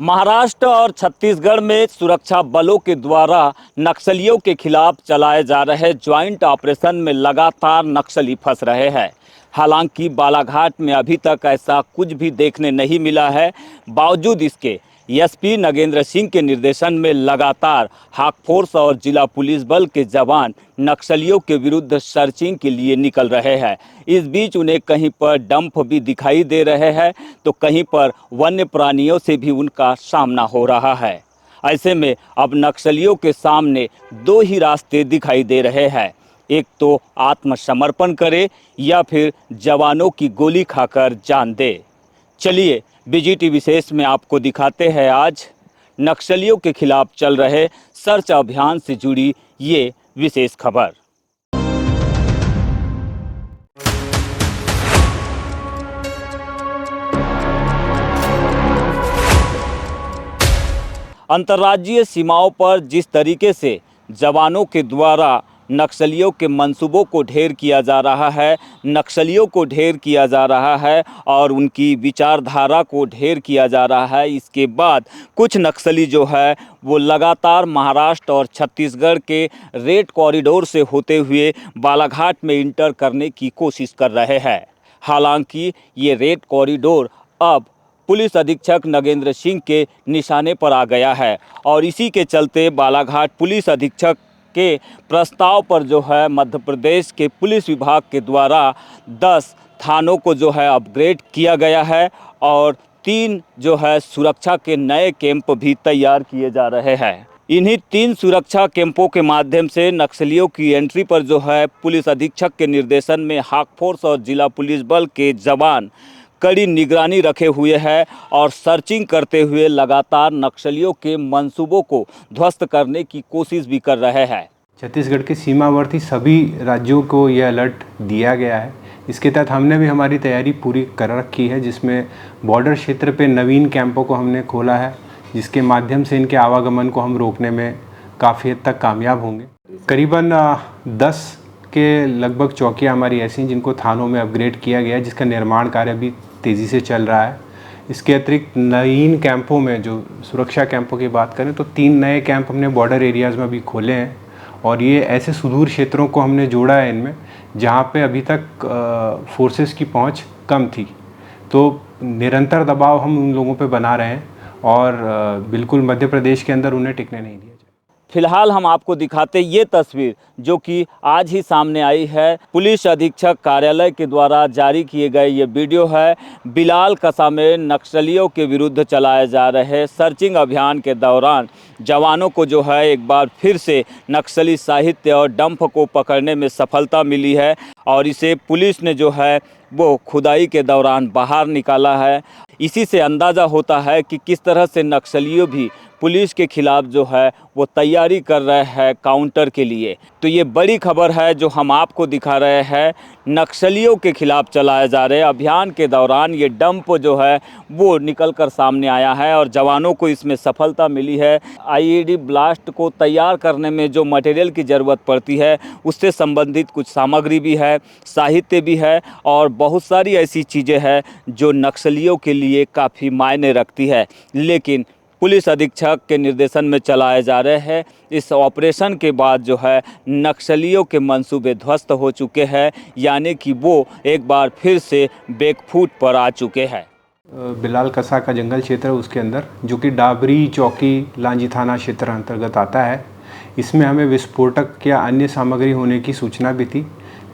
महाराष्ट्र और छत्तीसगढ़ में सुरक्षा बलों के द्वारा नक्सलियों के खिलाफ चलाए जा रहे ज्वाइंट ऑपरेशन में लगातार नक्सली फंस रहे हैं। हालांकि बालाघाट में अभी तक ऐसा कुछ भी देखने नहीं मिला है। बावजूद इसके एसपी नगेंद्र सिंह के निर्देशन में लगातार हाक फोर्स और जिला पुलिस बल के जवान नक्सलियों के विरुद्ध सर्चिंग के लिए निकल रहे हैं। इस बीच उन्हें कहीं पर डंप भी दिखाई दे रहे हैं तो कहीं पर वन्य प्राणियों से भी उनका सामना हो रहा है। ऐसे में अब नक्सलियों के सामने दो ही रास्ते दिखाई दे रहे हैं, एक तो आत्मसमर्पण करे या फिर जवानों की गोली खाकर जान दे। चलिए बीजीटी विशेष में आपको दिखाते हैं आज नक्सलियों के खिलाफ चल रहे सर्च अभियान से जुड़ी ये विशेष खबर। अंतर्राज्यीय सीमाओं पर जिस तरीके से जवानों के द्वारा नक्सलियों के मंसूबों को ढेर किया जा रहा है, नक्सलियों को ढेर किया जा रहा है और उनकी विचारधारा को ढेर किया जा रहा है, इसके बाद कुछ नक्सली जो है वो लगातार महाराष्ट्र और छत्तीसगढ़ के रेड कॉरिडोर से होते हुए बालाघाट में इंटर करने की कोशिश कर रहे हैं। हालांकि ये रेड कॉरिडोर अब पुलिस अधीक्षक नगेंद्र सिंह के निशाने पर आ गया है और इसी के चलते बालाघाट पुलिस अधीक्षक के प्रस्ताव पर जो है मध्य प्रदेश के पुलिस विभाग के द्वारा 10 थानों को जो है अपग्रेड किया गया है और 3 जो है सुरक्षा के नए कैंप भी तैयार किए जा रहे हैं। इन्हीं 3 सुरक्षा कैंपों के माध्यम से नक्सलियों की एंट्री पर जो है पुलिस अधीक्षक के निर्देशन में हाक फोर्स और जिला पुलिस बल के जवान कड़ी निगरानी रखे हुए हैं और सर्चिंग करते हुए लगातार नक्सलियों के मंसूबों को ध्वस्त करने की कोशिश भी कर रहे हैं। छत्तीसगढ़ के सीमावर्ती सभी राज्यों को यह अलर्ट दिया गया है। इसके तहत हमने भी हमारी तैयारी पूरी कर रखी है, जिसमें बॉर्डर क्षेत्र पे नवीन कैंपों को हमने खोला है, जिसके माध्यम से इनके आवागमन को हम रोकने में काफ़ी हद तक कामयाब होंगे। करीबन 10 के लगभग चौकियाँ हमारी ऐसी हैं जिनको थानों में अपग्रेड किया गया है, जिसका निर्माण कार्य भी तेज़ी से चल रहा है। इसके अतिरिक्त नवीन कैंपों में जो सुरक्षा कैंपों की बात करें तो 3 नए कैंप हमने बॉर्डर एरियाज़ में अभी खोले हैं और ये ऐसे सुदूर क्षेत्रों को हमने जोड़ा है इनमें जहाँ पे अभी तक फोर्सेस की पहुँच कम थी। तो निरंतर दबाव हम उन लोगों पे बना रहे हैं और बिल्कुल मध्य प्रदेश के अंदर उन्हें टिकने नहीं दिया जाए। फिलहाल हम आपको दिखाते ये तस्वीर जो कि आज ही सामने आई है। पुलिस अधीक्षक कार्यालय के द्वारा जारी किए गए ये वीडियो है। बिलाल कसा में नक्सलियों के विरुद्ध चलाए जा रहे सर्चिंग अभियान के दौरान जवानों को जो है एक बार फिर से नक्सली साहित्य और डंप को पकड़ने में सफलता मिली है और इसे पुलिस ने जो है वो खुदाई के दौरान बाहर निकाला है। इसी से अंदाज़ा होता है कि किस तरह से नक्सलियों भी पुलिस के खिलाफ जो है वो तैयारी कर रहे हैं काउंटर के लिए। तो ये बड़ी खबर है जो हम आपको दिखा रहे हैं। नक्सलियों के खिलाफ चलाए जा रहे अभियान के दौरान ये डंप जो है वो निकल कर सामने आया है और जवानों को इसमें सफलता मिली है। आईईडी ब्लास्ट को तैयार करने में जो मटेरियल की ज़रूरत पड़ती है उससे संबंधित कुछ सामग्री भी है, साहित्य भी है और बहुत सारी ऐसी चीज़ें हैं जो नक्सलियों के लिए काफ़ी मायने रखती है। लेकिन पुलिस अधीक्षक के निर्देशन में चलाए जा रहे हैं इस ऑपरेशन के बाद जो है नक्सलियों के मंसूबे ध्वस्त हो चुके हैं, यानी कि वो एक बार फिर से बैकफुट पर आ चुके हैं। बिलाल कसा का जंगल क्षेत्र है उसके अंदर, जो कि डाबरी चौकी लांजी थाना क्षेत्र अंतर्गत आता है। इसमें हमें विस्फोटक या अन्य सामग्री होने की सूचना भी थी।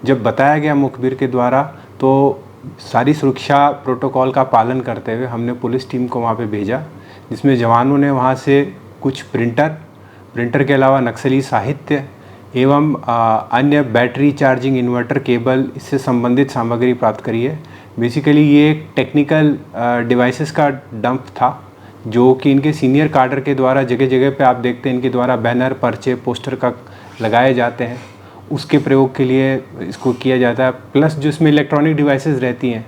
जब बताया गया मुखबिर के द्वारा तो सारी सुरक्षा प्रोटोकॉल का पालन करते हुए हमने पुलिस टीम को वहाँ पे भेजा, जिसमें जवानों ने वहाँ से कुछ प्रिंटर के अलावा नक्सली साहित्य एवं अन्य बैटरी चार्जिंग इन्वर्टर केबल इससे संबंधित सामग्री प्राप्त करी है। बेसिकली ये एक टेक्निकल डिवाइसेस का डंप था जो कि इनके सीनियर काडर के द्वारा जगह जगह पे आप देखते हैं इनके द्वारा बैनर, पर्चे, पोस्टर का लगाए जाते हैं, उसके प्रयोग के लिए इसको किया जाता है। प्लस जो इसमें इलेक्ट्रॉनिक डिवाइसेस रहती हैं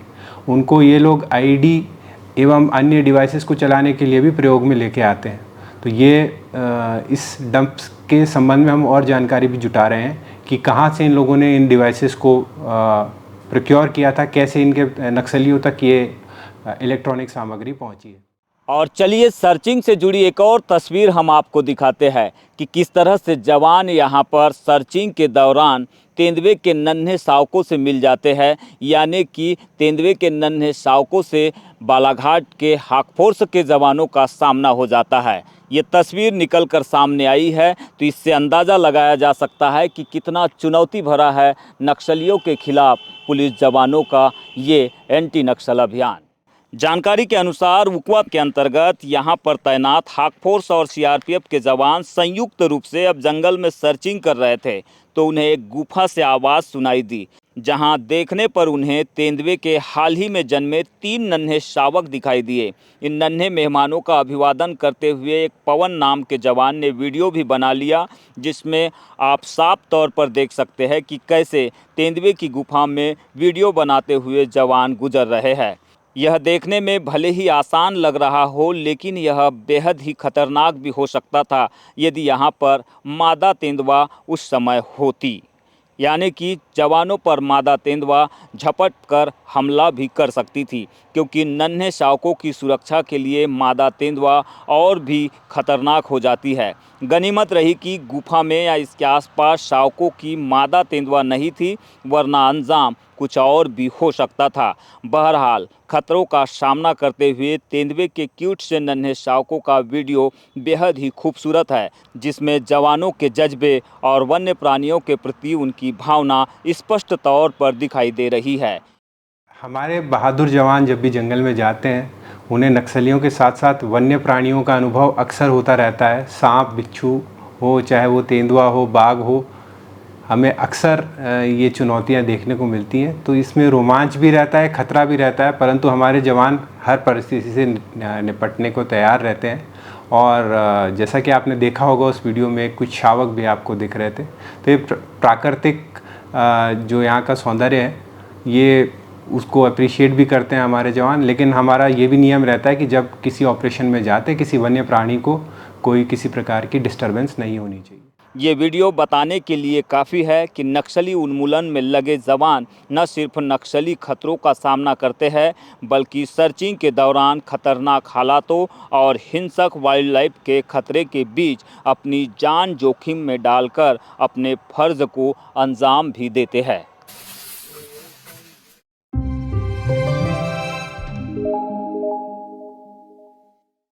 उनको ये लोग आईडी एवं अन्य डिवाइसेस को चलाने के लिए भी प्रयोग में लेके आते हैं। तो ये इस डंप के संबंध में हम और जानकारी भी जुटा रहे हैं कि कहाँ से इन लोगों ने इन डिवाइसेस को प्रोक्योर किया था, कैसे इनके नक्सलियों तक ये इलेक्ट्रॉनिक सामग्री पहुँची है। और चलिए सर्चिंग से जुड़ी एक और तस्वीर हम आपको दिखाते हैं कि किस तरह से जवान यहाँ पर सर्चिंग के दौरान तेंदुए के नन्हे शावकों से मिल जाते हैं, यानी कि तेंदुए के नन्हे शावकों से बालाघाट के हाक फोर्स के जवानों का सामना हो जाता है। ये तस्वीर निकल कर सामने आई है तो इससे अंदाज़ा लगाया जा सकता है कि कितना चुनौती भरा है नक्सलियों के खिलाफ पुलिस जवानों का ये एंटी नक्सल अभियान। जानकारी के अनुसार उकवा के अंतर्गत यहां पर तैनात हाक फोर्स और सीआरपीएफ के जवान संयुक्त रूप से अब जंगल में सर्चिंग कर रहे थे तो उन्हें एक गुफा से आवाज़ सुनाई दी, जहां देखने पर उन्हें तेंदुए के हाल ही में जन्मे 3 नन्हे शावक दिखाई दिए। इन नन्हे मेहमानों का अभिवादन करते हुए एक पवन नाम के जवान ने वीडियो भी बना लिया, जिसमें आप साफ तौर पर देख सकते हैं कि कैसे तेंदुए की गुफा में वीडियो बनाते हुए जवान गुजर रहे हैं। यह देखने में भले ही आसान लग रहा हो, लेकिन यह बेहद ही खतरनाक भी हो सकता था यदि यहाँ पर मादा तेंदुआ उस समय होती, यानी कि जवानों पर मादा तेंदुआ झपट कर हमला भी कर सकती थी, क्योंकि नन्हे शावकों की सुरक्षा के लिए मादा तेंदुआ और भी खतरनाक हो जाती है। गनीमत रही कि गुफा में या इसके आसपास शावकों की मादा तेंदुआ नहीं थी, वरना अंजाम कुछ और भी हो सकता था। बहरहाल खतरों का सामना करते हुए तेंदुए के क्यूट से नन्हे शावकों का वीडियो बेहद ही खूबसूरत है, जिसमें जवानों के जज्बे और वन्य प्राणियों के प्रति उनकी भावना स्पष्ट तौर पर दिखाई दे रही है। हमारे बहादुर जवान जब भी जंगल में जाते हैं, उन्हें नक्सलियों के साथ साथ वन्य प्राणियों का अनुभव अक्सर होता रहता है। सांप बिच्छू हो, चाहे वो तेंदुआ हो, बाघ हो, हमें अक्सर ये चुनौतियां देखने को मिलती हैं। तो इसमें रोमांच भी रहता है, खतरा भी रहता है, परंतु हमारे जवान हर परिस्थिति से निपटने को तैयार रहते हैं। और जैसा कि आपने देखा होगा उस वीडियो में कुछ शावक भी आपको दिख रहे थे। तो ये प्राकृतिक जो यहाँ का सौंदर्य है, ये उसको अप्रिशिएट भी करते हैं हमारे जवान। लेकिन हमारा ये भी नियम रहता है कि जब किसी ऑपरेशन में जाते किसी वन्य प्राणी को कोई किसी प्रकार की डिस्टर्बेंस नहीं होनी चाहिए। ये वीडियो बताने के लिए काफ़ी है कि नक्सली उन्मूलन में लगे जवान न सिर्फ नक्सली खतरों का सामना करते हैं, बल्कि सर्चिंग के दौरान खतरनाक हालातों और हिंसक वाइल्ड लाइफ के खतरे के बीच अपनी जान जोखिम में डालकर अपने फर्ज को अंजाम भी देते हैं।